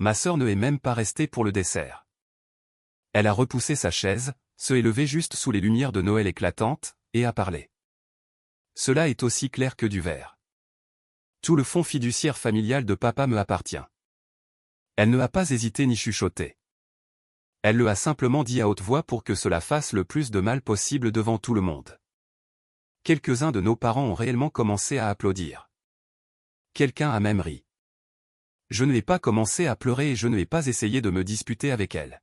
Ma sœur ne est même pas restée pour le dessert. Elle a repoussé sa chaise, se est levée juste sous les lumières de Noël éclatantes, et a parlé. Cela est aussi clair que du verre. Tout le fonds fiduciaire familial de papa me appartient. Elle ne a pas hésité ni chuchoté. Elle le a simplement dit à haute voix pour que cela fasse le plus de mal possible devant tout le monde. Quelques-uns de nos parents ont réellement commencé à applaudir. Quelqu'un a même ri. Je ne l'ai pas commencé à pleurer et je ne vais pas essayé de me disputer avec elle.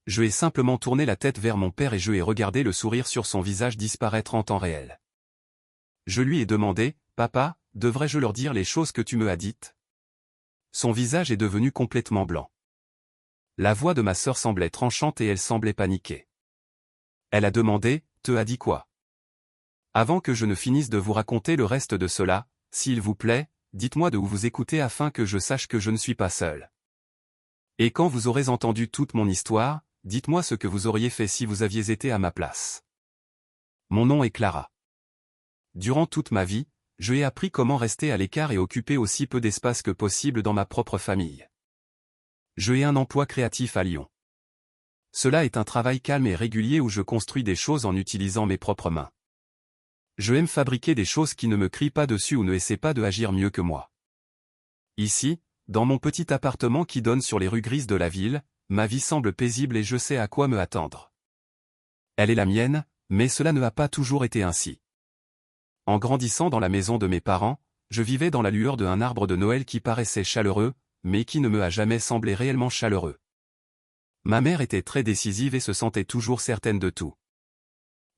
Je ai simplement tourné la tête vers mon père et je ai regardé le sourire sur son visage disparaître en temps réel. Je lui ai demandé, « Papa, devrais-je leur dire les choses que tu me as dites ?» Son visage est devenu complètement blanc. La voix de ma sœur semblait tranchante et elle semblait paniquée. Elle a demandé, « Te a dit quoi ?» Avant que je ne finisse de vous raconter le reste de cela, s'il vous plaît, dites-moi de où vous écoutez afin que je sache que je ne suis pas seul. Et quand vous aurez entendu toute mon histoire, dites-moi ce que vous auriez fait si vous aviez été à ma place. Mon nom est Clara. Durant toute ma vie, je ai appris comment rester à l'écart et occuper aussi peu d'espace que possible dans ma propre famille. Je ai un emploi créatif à Lyon. Cela est un travail calme et régulier où je construis des choses en utilisant mes propres mains. Je aime fabriquer des choses qui ne me crient pas dessus ou ne essaient pas de agir mieux que moi. Ici, dans mon petit appartement qui donne sur les rues grises de la ville, ma vie semble paisible et je sais à quoi me attendre. Elle est la mienne, mais cela ne a pas toujours été ainsi. En grandissant dans la maison de mes parents, je vivais dans la lueur d'un arbre de Noël qui paraissait chaleureux, mais qui ne me a jamais semblé réellement chaleureux. Ma mère était très décisive et se sentait toujours certaine de tout.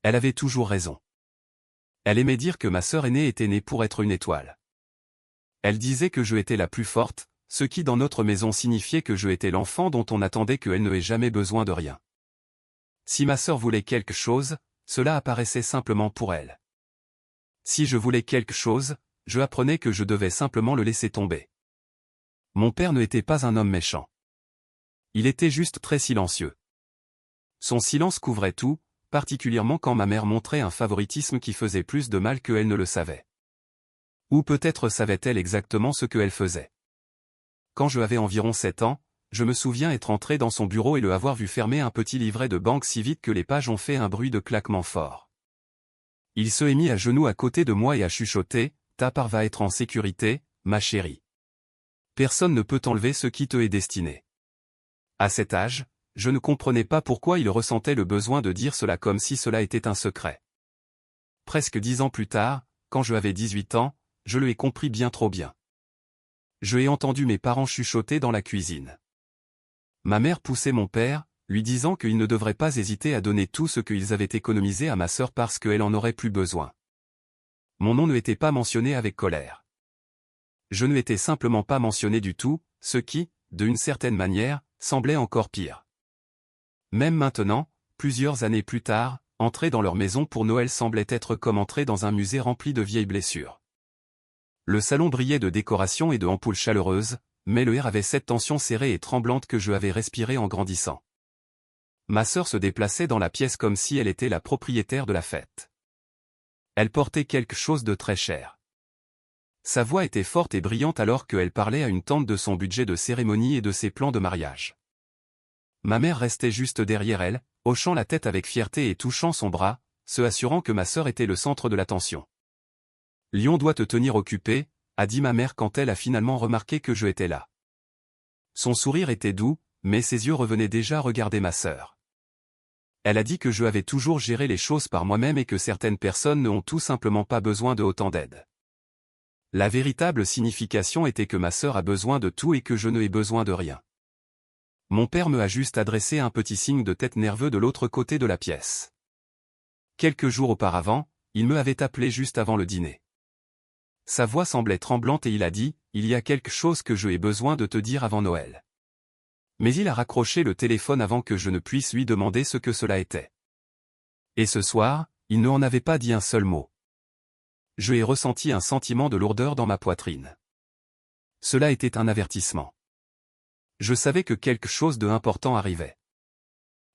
Elle avait toujours raison. Elle aimait dire que ma sœur aînée était née pour être une étoile. Elle disait que je étais la plus forte, ce qui dans notre maison signifiait que je étais l'enfant dont on attendait qu'elle n'ait jamais besoin de rien. Si ma sœur voulait quelque chose, cela apparaissait simplement pour elle. Si je voulais quelque chose, je apprenais que je devais simplement le laisser tomber. Mon père n'était pas un homme méchant. Il était juste très silencieux. Son silence couvrait tout, particulièrement quand ma mère montrait un favoritisme qui faisait plus de mal qu'elle ne le savait. Ou peut-être savait-elle exactement ce qu'elle faisait. Quand je avais environ 7 ans, je me souviens être entré dans son bureau et le avoir vu fermer un petit livret de banque si vite que les pages ont fait un bruit de claquement fort. Il se est mis à genoux à côté de moi et a chuchoté, « Ta part va être en sécurité, ma chérie. Personne ne peut t'enlever ce qui te est destiné. » À cet âge, je ne comprenais pas pourquoi il ressentait le besoin de dire cela comme si cela était un secret. Presque 10 ans plus tard, quand je avais 18 ans, je le ai compris bien trop bien. Je ai entendu mes parents chuchoter dans la cuisine. Ma mère poussait mon père, lui disant qu'il ne devrait pas hésiter à donner tout ce qu'ils avaient économisé à ma sœur parce qu'elle en aurait plus besoin. Mon nom ne était pas mentionné avec colère. Je ne l'étais simplement pas mentionné du tout, ce qui, d'une certaine manière, semblait encore pire. Même maintenant, plusieurs années plus tard, entrer dans leur maison pour Noël semblait être comme entrer dans un musée rempli de vieilles blessures. Le salon brillait de décorations et de ampoules chaleureuses, mais le air avait cette tension serrée et tremblante que je avais respirée en grandissant. Ma sœur se déplaçait dans la pièce comme si elle était la propriétaire de la fête. Elle portait quelque chose de très cher. Sa voix était forte et brillante alors qu'elle parlait à une tante de son budget de cérémonie et de ses plans de mariage. Ma mère restait juste derrière elle, hochant la tête avec fierté et touchant son bras, se assurant que ma sœur était le centre de l'attention. « Lyon doit te tenir occupé », a dit ma mère quand elle a finalement remarqué que je étais là. Son sourire était doux, mais ses yeux revenaient déjà regarder ma sœur. Elle a dit que je avais toujours géré les choses par moi-même et que certaines personnes n'ont tout simplement pas besoin de autant d'aide. La véritable signification était que ma sœur a besoin de tout et que je n'ai besoin de rien. Mon père me a juste adressé un petit signe de tête nerveux de l'autre côté de la pièce. Quelques jours auparavant, il me avait appelé juste avant le dîner. Sa voix semblait tremblante et il a dit, « Il y a quelque chose que je ai besoin de te dire avant Noël. » Mais il a raccroché le téléphone avant que je ne puisse lui demander ce que cela était. Et ce soir, il ne en avait pas dit un seul mot. Je ai ressenti un sentiment de lourdeur dans ma poitrine. Cela était un avertissement. Je savais que quelque chose d'important arrivait.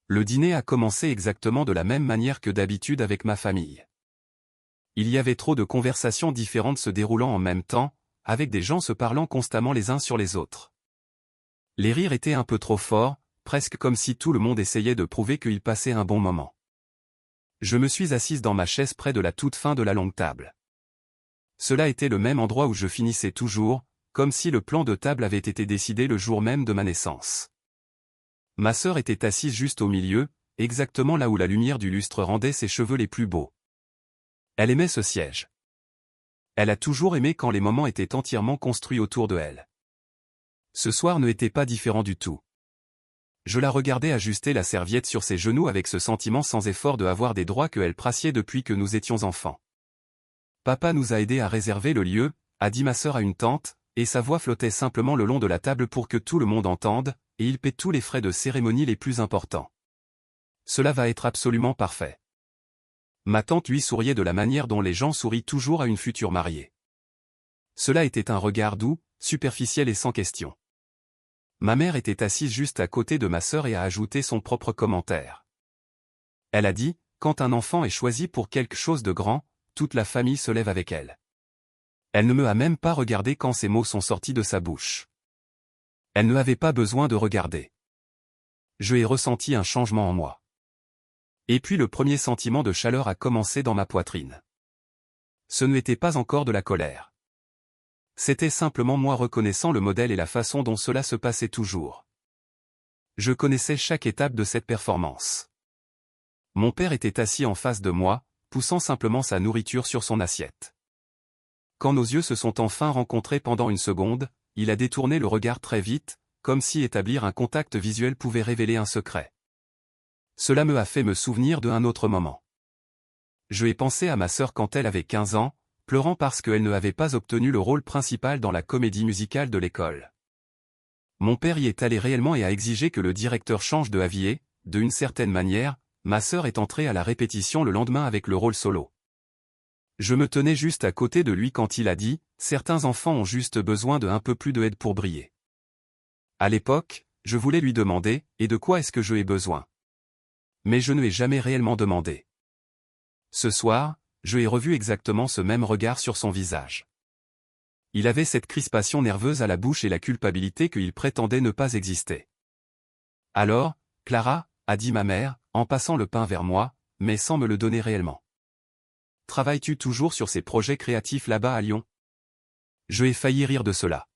Le dîner a commencé exactement de la même manière que d'habitude avec ma famille. Il y avait trop de conversations différentes se déroulant en même temps, avec des gens se parlant constamment les uns sur les autres. Les rires étaient un peu trop forts, presque comme si tout le monde essayait de prouver qu'il passait un bon moment. Je me suis assise dans ma chaise près de la toute fin de la longue table. Cela était le même endroit où je finissais toujours, comme si le plan de table avait été décidé le jour même de ma naissance. Ma sœur était assise juste au milieu, exactement là où la lumière du lustre rendait ses cheveux les plus beaux. Elle aimait ce siège. Elle a toujours aimé quand les moments étaient entièrement construits autour de elle. Ce soir n'était pas différent du tout. Je la regardais ajuster la serviette sur ses genoux avec ce sentiment sans effort de avoir des droits que elle prassiait depuis que nous étions enfants. Papa nous a aidés à réserver le lieu, a dit ma sœur à une tante, et sa voix flottait simplement le long de la table pour que tout le monde entende, et il paie tous les frais de cérémonie les plus importants. Cela va être absolument parfait. Ma tante lui souriait de la manière dont les gens sourient toujours à une future mariée. Cela était un regard doux, superficiel et sans question. Ma mère était assise juste à côté de ma sœur et a ajouté son propre commentaire. Elle a dit, quand un enfant est choisi pour quelque chose de grand, toute la famille se lève avec elle. Elle ne me a même pas regardé quand ces mots sont sortis de sa bouche. Elle ne avait pas besoin de regarder. Je ai ressenti un changement en moi. Et puis le premier sentiment de chaleur a commencé dans ma poitrine. Ce n'était pas encore de la colère. C'était simplement moi reconnaissant le modèle et la façon dont cela se passait toujours. Je connaissais chaque étape de cette performance. Mon père était assis en face de moi, poussant simplement sa nourriture sur son assiette. Quand nos yeux se sont enfin rencontrés pendant une seconde, il a détourné le regard très vite, comme si établir un contact visuel pouvait révéler un secret. Cela me a fait me souvenir d'un autre moment. Je ai pensé à ma sœur quand elle avait 15 ans, pleurant parce qu'elle ne avait pas obtenu le rôle principal dans la comédie musicale de l'école. Mon père y est allé réellement et a exigé que le directeur change de avis et, d'une certaine manière, ma sœur est entrée à la répétition le lendemain avec le rôle solo. Je me tenais juste à côté de lui quand il a dit « Certains enfants ont juste besoin de un peu plus d'aide pour briller ». À l'époque, je voulais lui demander « Et de quoi est-ce que je ai besoin ?» Mais je ne lui ai jamais réellement demandé. Ce soir, je ai revu exactement ce même regard sur son visage. Il avait cette crispation nerveuse à la bouche et la culpabilité qu'il prétendait ne pas exister. « Alors, Clara, a dit ma mère, en passant le pain vers moi, mais sans me le donner réellement. Travailles-tu toujours sur ces projets créatifs là-bas à Lyon ? Je ai failli rire de cela.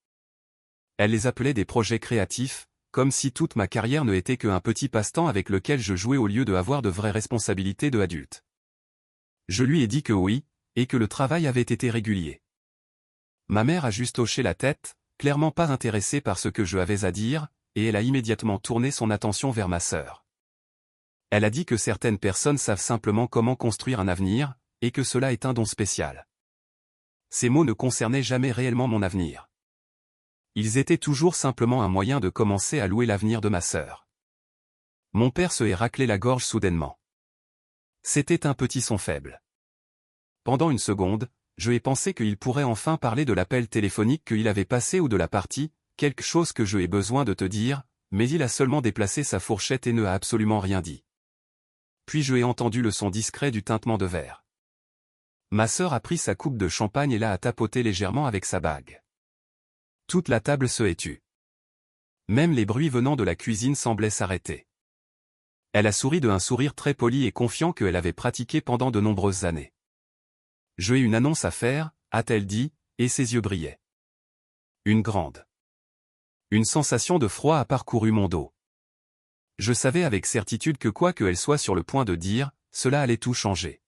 Elle les appelait des projets créatifs, comme si toute ma carrière ne était qu'un petit passe-temps avec lequel je jouais au lieu de avoir de vraies responsabilités de adulte. Je lui ai dit que oui, et que le travail avait été régulier. Ma mère a juste hoché la tête, clairement pas intéressée par ce que je avais à dire, et elle a immédiatement tourné son attention vers ma sœur. Elle a dit que certaines personnes savent simplement comment construire un avenir, et que cela est un don spécial. Ces mots ne concernaient jamais réellement mon avenir. Ils étaient toujours simplement un moyen de commencer à louer l'avenir de ma sœur. Mon père se est raclé la gorge soudainement. C'était un petit son faible. Pendant une seconde, je ai pensé qu'il pourrait enfin parler de l'appel téléphonique qu'il avait passé ou de la partie, quelque chose que je ai besoin de te dire, mais il a seulement déplacé sa fourchette et ne a absolument rien dit. Puis je ai entendu le son discret du tintement de verre. Ma sœur a pris sa coupe de champagne et l'a tapoté légèrement avec sa bague. Toute la table se est tue. Même les bruits venant de la cuisine semblaient s'arrêter. Elle a souri d'un sourire très poli et confiant qu'elle avait pratiqué pendant de nombreuses années. « J'ai une annonce à faire », a-t-elle dit, et ses yeux brillaient. Une grande. Une sensation de froid a parcouru mon dos. Je savais avec certitude que quoi qu'elle soit sur le point de dire, cela allait tout changer.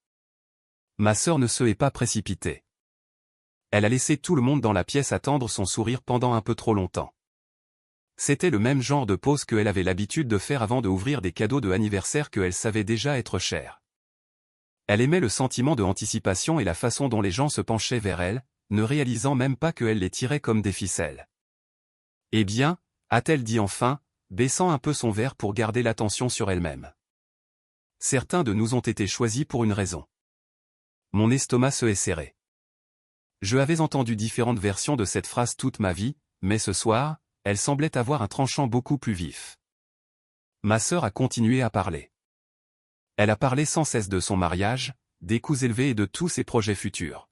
Ma sœur ne se est pas précipitée. Elle a laissé tout le monde dans la pièce attendre son sourire pendant un peu trop longtemps. C'était le même genre de pause qu'elle avait l'habitude de faire avant de ouvrir des cadeaux de anniversaire qu'elle savait déjà être chers. Elle aimait le sentiment de anticipation et la façon dont les gens se penchaient vers elle, ne réalisant même pas qu'elle les tirait comme des ficelles. « Eh bien » a-t-elle dit enfin, baissant un peu son verre pour garder l'attention sur elle-même. « Certains de nous ont été choisis pour une raison. » Mon estomac se est serré. Je avais entendu différentes versions de cette phrase toute ma vie, mais ce soir, elle semblait avoir un tranchant beaucoup plus vif. Ma sœur a continué à parler. Elle a parlé sans cesse de son mariage, des coûts élevés et de tous ses projets futurs.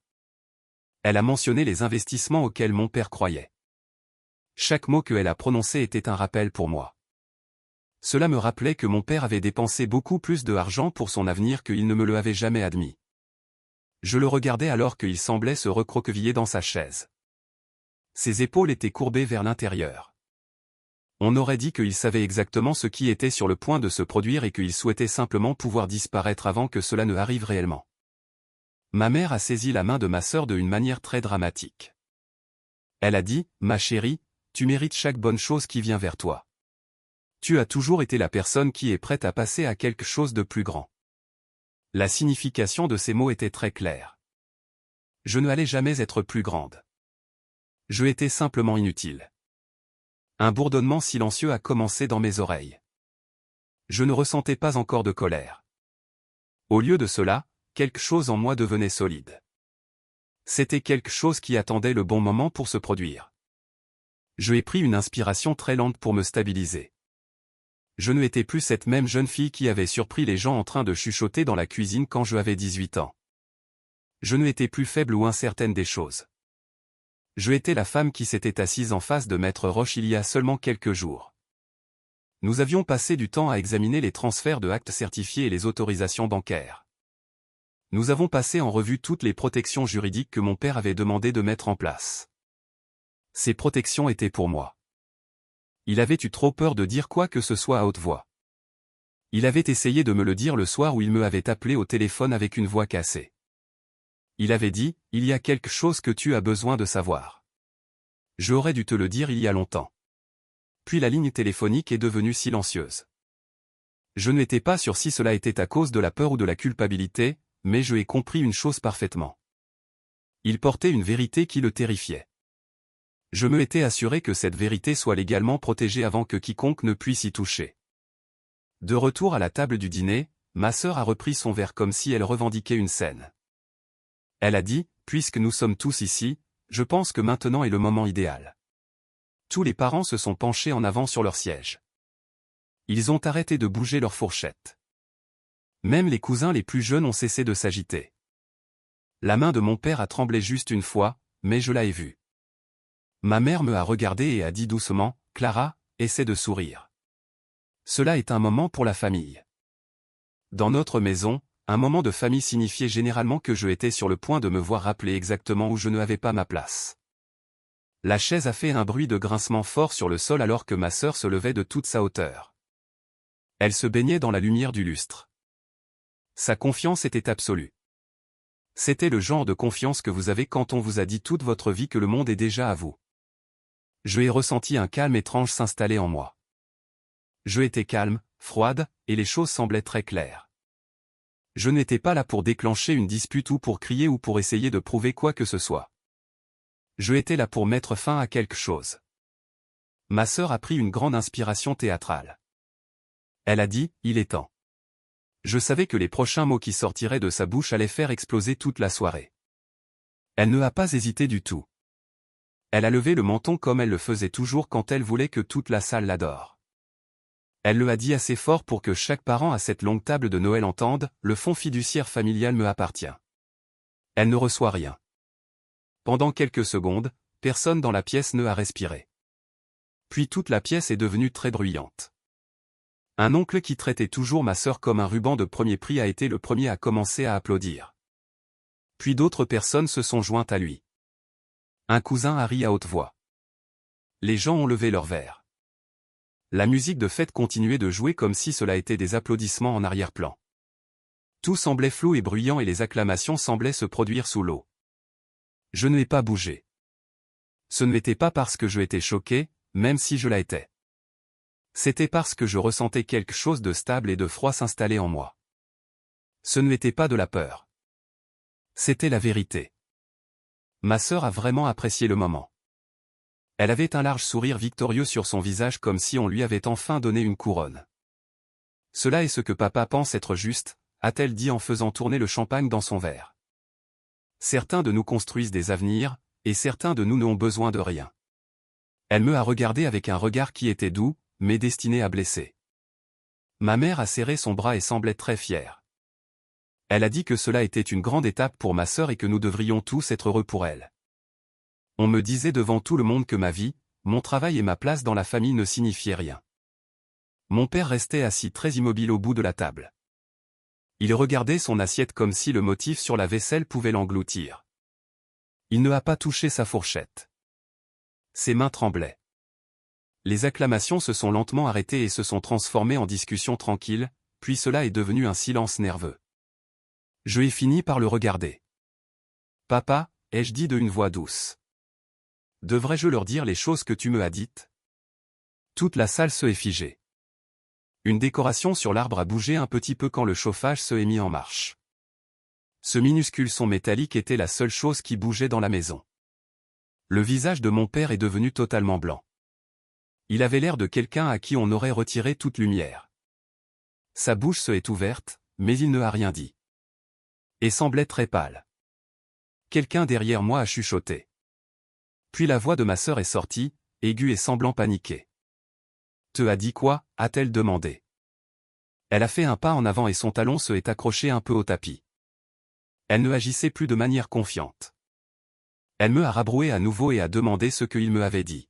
Elle a mentionné les investissements auxquels mon père croyait. Chaque mot qu'elle a prononcé était un rappel pour moi. Cela me rappelait que mon père avait dépensé beaucoup plus d'argent pour son avenir qu'il ne me le avait jamais admis. Je le regardais alors qu'il semblait se recroqueviller dans sa chaise. Ses épaules étaient courbées vers l'intérieur. On aurait dit qu'il savait exactement ce qui était sur le point de se produire et qu'il souhaitait simplement pouvoir disparaître avant que cela ne arrive réellement. Ma mère a saisi la main de ma sœur d'une manière très dramatique. Elle a dit, « Ma chérie, tu mérites chaque bonne chose qui vient vers toi. Tu as toujours été la personne qui est prête à passer à quelque chose de plus grand. » La signification de ces mots était très claire. Je ne allais jamais être plus grande. Je étais simplement inutile. Un bourdonnement silencieux a commencé dans mes oreilles. Je ne ressentais pas encore de colère. Au lieu de cela, quelque chose en moi devenait solide. C'était quelque chose qui attendait le bon moment pour se produire. Je ai pris une inspiration très lente pour me stabiliser. Je ne étais plus cette même jeune fille qui avait surpris les gens en train de chuchoter dans la cuisine quand je avais 18 ans. Je ne étais plus faible ou incertaine des choses. Je étais la femme qui s'était assise en face de Maître Roche il y a seulement quelques jours. Nous avions passé du temps à examiner les transferts de actes certifiés et les autorisations bancaires. Nous avons passé en revue toutes les protections juridiques que mon père avait demandé de mettre en place. Ces protections étaient pour moi. Il avait eu trop peur de dire quoi que ce soit à haute voix. Il avait essayé de me le dire le soir où il me avait appelé au téléphone avec une voix cassée. Il avait dit, « Il y a quelque chose que tu as besoin de savoir. » J'aurais dû te le dire il y a longtemps. Puis la ligne téléphonique est devenue silencieuse. Je n'étais pas sûr si cela était à cause de la peur ou de la culpabilité, mais je ai compris une chose parfaitement. Il portait une vérité qui le terrifiait. Je me étais assuré que cette vérité soit légalement protégée avant que quiconque ne puisse y toucher. De retour à la table du dîner, ma sœur a repris son verre comme si elle revendiquait une scène. Elle a dit, « Puisque nous sommes tous ici, je pense que maintenant est le moment idéal. » Tous les parents se sont penchés en avant sur leur siège. Ils ont arrêté de bouger leurs fourchettes. Même les cousins les plus jeunes ont cessé de s'agiter. La main de mon père a tremblé juste une fois, mais je l'ai vue. Ma mère me a regardé et a dit doucement, « Clara, essaie de sourire. Cela est un moment pour la famille. » Dans notre maison, un moment de famille signifiait généralement que je étais sur le point de me voir rappeler exactement où je n'avais pas ma place. La chaise a fait un bruit de grincement fort sur le sol alors que ma sœur se levait de toute sa hauteur. Elle se baignait dans la lumière du lustre. Sa confiance était absolue. C'était le genre de confiance que vous avez quand on vous a dit toute votre vie que le monde est déjà à vous. Je ai ressenti un calme étrange s'installer en moi. Je étais calme, froide, et les choses semblaient très claires. Je n'étais pas là pour déclencher une dispute ou pour crier ou pour essayer de prouver quoi que ce soit. Je étais là pour mettre fin à quelque chose. Ma sœur a pris une grande inspiration théâtrale. Elle a dit, « Il est temps. » Je savais que les prochains mots qui sortiraient de sa bouche allaient faire exploser toute la soirée. Elle ne a pas hésité du tout. Elle a levé le menton comme elle le faisait toujours quand elle voulait que toute la salle l'adore. Elle le a dit assez fort pour que chaque parent à cette longue table de Noël entende, « Le fonds fiduciaire familial me appartient. » Elle ne reçoit rien. Pendant quelques secondes, personne dans la pièce ne a respiré. Puis toute la pièce est devenue très bruyante. Un oncle qui traitait toujours ma sœur comme un ruban de premier prix a été le premier à commencer à applaudir. Puis d'autres personnes se sont jointes à lui. Un cousin a ri à haute voix. Les gens ont levé leurs verres. La musique de fête continuait de jouer comme si cela était des applaudissements en arrière-plan. Tout semblait flou et bruyant et les acclamations semblaient se produire sous l'eau. Je n'ai pas bougé. Ce n'était pas parce que je étais choqué, même si je l'étais. C'était parce que je ressentais quelque chose de stable et de froid s'installer en moi. Ce n'était pas de la peur. C'était la vérité. Ma sœur a vraiment apprécié le moment. Elle avait un large sourire victorieux sur son visage comme si on lui avait enfin donné une couronne. « Cela est ce que papa pense être juste », a-t-elle dit en faisant tourner le champagne dans son verre. Certains de nous construisent des avenirs, et certains de nous n'ont besoin de rien. Elle me a regardé avec un regard qui était doux, mais destiné à blesser. Ma mère a serré son bras et semblait très fière. Elle a dit que cela était une grande étape pour ma sœur et que nous devrions tous être heureux pour elle. On me disait devant tout le monde que ma vie, mon travail et ma place dans la famille ne signifiaient rien. Mon père restait assis très immobile au bout de la table. Il regardait son assiette comme si le motif sur la vaisselle pouvait l'engloutir. Il ne a pas touché sa fourchette. Ses mains tremblaient. Les acclamations se sont lentement arrêtées et se sont transformées en discussions tranquilles, puis cela est devenu un silence nerveux. Je ai fini par le regarder. « Papa » ai-je dit d'une voix douce. « Devrais-je leur dire les choses que tu me as dites ?» Toute la salle se est figée. Une décoration sur l'arbre a bougé un petit peu quand le chauffage se est mis en marche. Ce minuscule son métallique était la seule chose qui bougeait dans la maison. Le visage de mon père est devenu totalement blanc. Il avait l'air de quelqu'un à qui on aurait retiré toute lumière. Sa bouche se est ouverte, mais il ne a rien dit. Et semblait très pâle. Quelqu'un derrière moi a chuchoté. Puis la voix de ma sœur est sortie, aiguë et semblant paniquer. « Te a dit quoi » a-t-elle demandé. Elle a fait un pas en avant et son talon se est accroché un peu au tapis. Elle ne agissait plus de manière confiante. Elle me a rabroué à nouveau et a demandé ce qu'il me avait dit.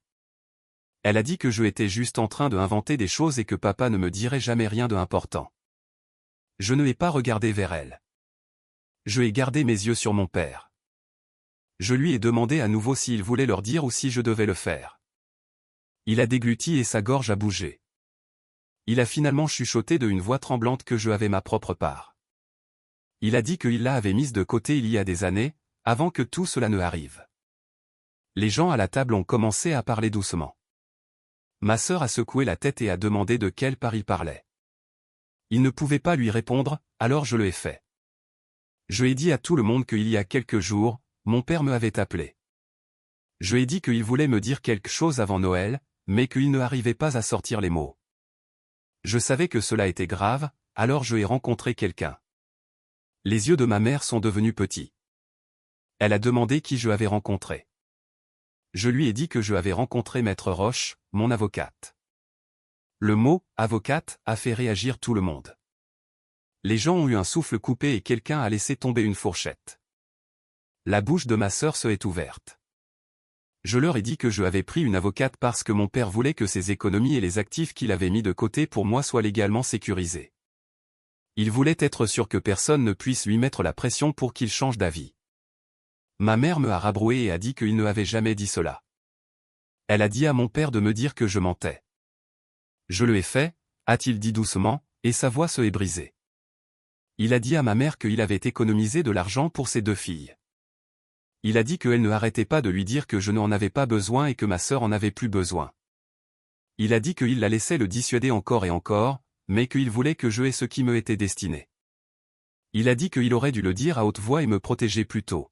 Elle a dit que je étais juste en train de inventer des choses et que papa ne me dirait jamais rien d'important. Je ne l'ai pas regardé vers elle. Je ai gardé mes yeux sur mon père. Je lui ai demandé à nouveau s'il voulait leur dire ou si je devais le faire. Il a dégluti et sa gorge a bougé. Il a finalement chuchoté d'une voix tremblante que je avais ma propre part. Il a dit qu'il la avait mise de côté il y a des années, avant que tout cela ne arrive. Les gens à la table ont commencé à parler doucement. Ma sœur a secoué la tête et a demandé de quelle part il parlait. Il ne pouvait pas lui répondre, alors je le ai fait. Je ai dit à tout le monde qu'il y a quelques jours, mon père me avait appelé. Je ai dit qu'il voulait me dire quelque chose avant Noël, mais qu'il ne arrivait pas à sortir les mots. Je savais que cela était grave, alors je ai rencontré quelqu'un. Les yeux de ma mère sont devenus petits. Elle a demandé qui je avais rencontré. Je lui ai dit que je avais rencontré Maître Roche, mon avocate. Le mot « avocate » a fait réagir tout le monde. Les gens ont eu un souffle coupé et quelqu'un a laissé tomber une fourchette. La bouche de ma sœur se est ouverte. Je leur ai dit que je avais pris une avocate parce que mon père voulait que ses économies et les actifs qu'il avait mis de côté pour moi soient légalement sécurisés. Il voulait être sûr que personne ne puisse lui mettre la pression pour qu'il change d'avis. Ma mère me a rabroué et a dit qu'il ne avait jamais dit cela. Elle a dit à mon père de me dire que je mentais. Je le ai fait, a-t-il dit doucement, et sa voix se est brisée. Il a dit à ma mère qu'il avait économisé de l'argent pour ses 2 filles. Il a dit qu'elle ne arrêtait pas de lui dire que je n'en avais pas besoin et que ma sœur en avait plus besoin. Il a dit qu'il la laissait le dissuader encore et encore, mais qu'il voulait que je aie ce qui me était destiné. Il a dit qu'il aurait dû le dire à haute voix et me protéger plus tôt.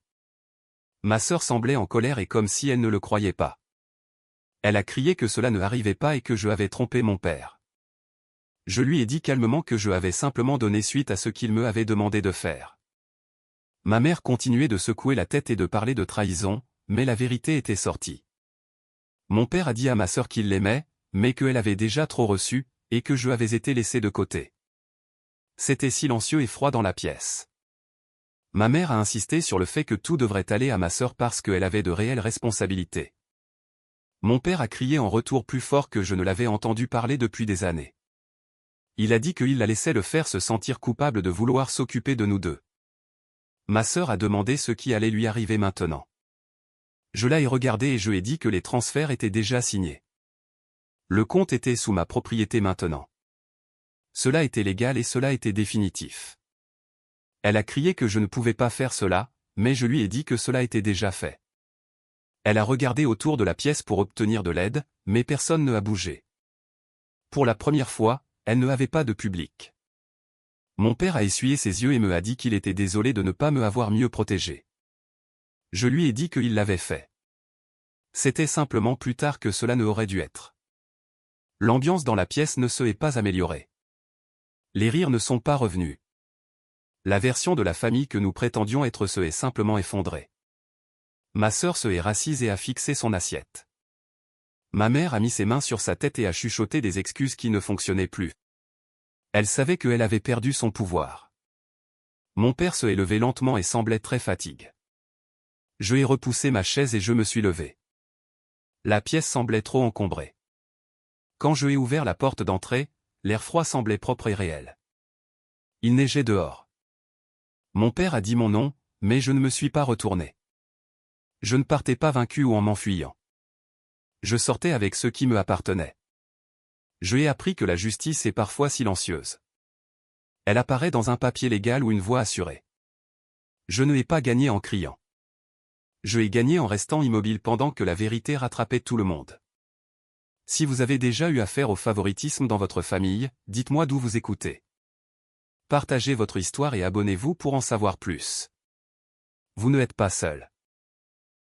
Ma sœur semblait en colère et comme si elle ne le croyait pas. Elle a crié que cela ne arrivait pas et que je avais trompé mon père. Je lui ai dit calmement que je avais simplement donné suite à ce qu'il me avait demandé de faire. Ma mère continuait de secouer la tête et de parler de trahison, mais la vérité était sortie. Mon père a dit à ma sœur qu'il l'aimait, mais qu'elle avait déjà trop reçu, et que je avais été laissé de côté. C'était silencieux et froid dans la pièce. Ma mère a insisté sur le fait que tout devrait aller à ma sœur parce qu'elle avait de réelles responsabilités. Mon père a crié en retour plus fort que je ne l'avais entendu parler depuis des années. Il a dit qu'il la laissait le faire se sentir coupable de vouloir s'occuper de nous deux. Ma sœur a demandé ce qui allait lui arriver maintenant. Je l'ai regardé et je lui ai dit que les transferts étaient déjà signés. Le compte était sous ma propriété maintenant. Cela était légal et cela était définitif. Elle a crié que je ne pouvais pas faire cela, mais je lui ai dit que cela était déjà fait. Elle a regardé autour de la pièce pour obtenir de l'aide, mais personne ne a bougé. Pour la première fois, elle ne avait pas de public. Mon père a essuyé ses yeux et me a dit qu'il était désolé de ne pas me avoir mieux protégé. Je lui ai dit qu'il l'avait fait. C'était simplement plus tard que cela ne aurait dû être. L'ambiance dans la pièce ne se est pas améliorée. Les rires ne sont pas revenus. La version de la famille que nous prétendions être se est simplement effondrée. Ma sœur se est rassise et a fixé son assiette. Ma mère a mis ses mains sur sa tête et a chuchoté des excuses qui ne fonctionnaient plus. Elle savait qu'elle avait perdu son pouvoir. Mon père se est levé lentement et semblait très fatigué. Je ai repoussé ma chaise et je me suis levé. La pièce semblait trop encombrée. Quand je ai ouvert la porte d'entrée, l'air froid semblait propre et réel. Il neigeait dehors. Mon père a dit mon nom, mais je ne me suis pas retourné. Je ne partais pas vaincu ou en m'enfuyant. Je sortais avec ce qui me appartenait. Je ai appris que la justice est parfois silencieuse. Elle apparaît dans un papier légal ou une voix assurée. Je ne ai pas gagné en criant. Je ai gagné en restant immobile pendant que la vérité rattrapait tout le monde. Si vous avez déjà eu affaire au favoritisme dans votre famille, dites-moi d'où vous écoutez. Partagez votre histoire et abonnez-vous pour en savoir plus. Vous ne êtes pas seul.